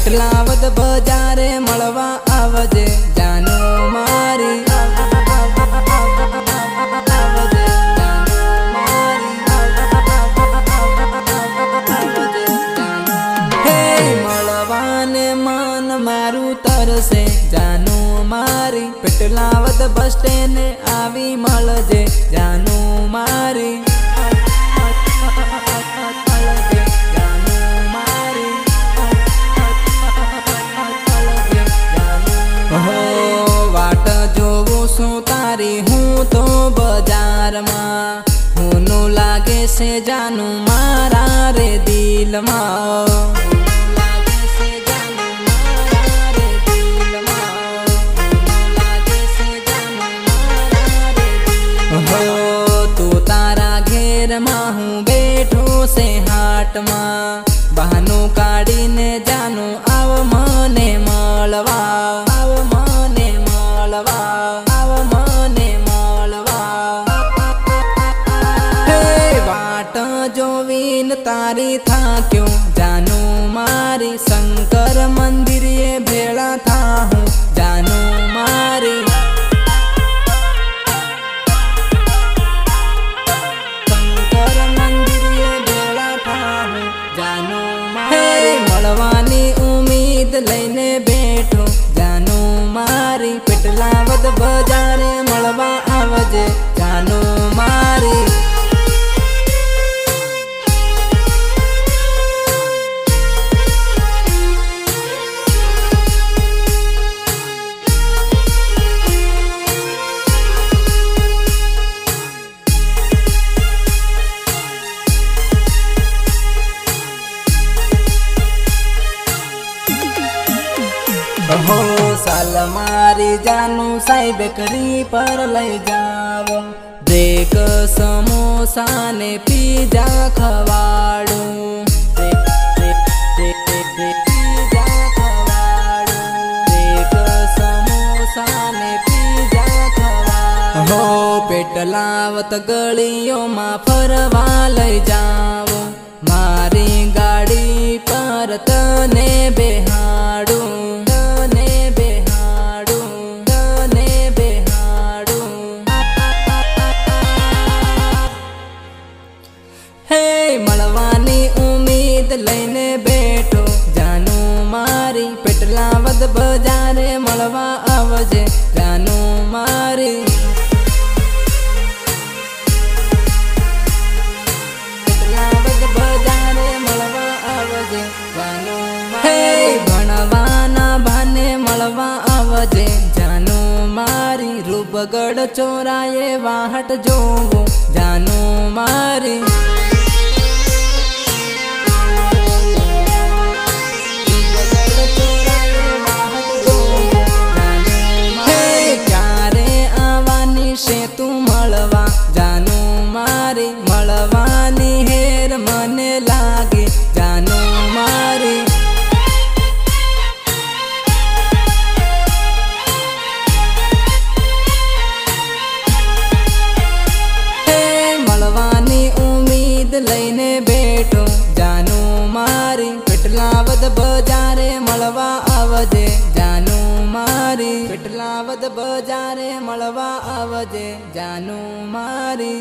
पेटलावद बजारे मळवा आवजे जानो मारी हे मळवाने मन मारू तरसे जानो मारी पेटलावद बस स्टेने आवी मळजे जानो मारी वाट जोवुं छुं तारी हूँ तो बजार में होनो लागे से जानू मारा रे दिल में तू तारा घेर में हूँ बैठो से हाट में बहानो काढ़ी ने जानू आव मने मळवा जोवीन तारी था क्यों जानो मारी शंकर मंदिर ये भेड़ा था हूँ जानो मारी शंकर मंदिर ये भेड़ा था हूँ जानो मारी मळवानी उम्मीद लईने बैठो जानो मारी पेटलावद बजारे मळवा आवजे जानो मारी हो साल मारी जानू साई बेकरी पर लई जाओ ब्रेक समोसा ने पिज्जा खवाड़ू पिज्जा खवाड़ू ब्रेक समोसा ने पिज्जा खवाड़ू हो पेटलावत गलियों में फरवा लई जाओ मारी गाड़ी पर तने बेहाड़ू मळवानी उम्मीद लईने बैठो जानो मारी पेटलावद बजारे मळवा आवजे जानो मारी पेटलावद बजारे मळवा आवजे जानो मारी भणवाना भाने मळवा आवजे जानो मारी रूपगढ़ चोराए वाहट जोवो जानो मारी से तू मळवा जानो मारी मळवानी हेर मने लागे जानो मारी हे मळवानी उम्मीद लईने बैठो जानो मारी पेटलावद बजारे मळवा आवजे जानो मारी पेटलावद बजारे मळवा आवजे जानो मारी।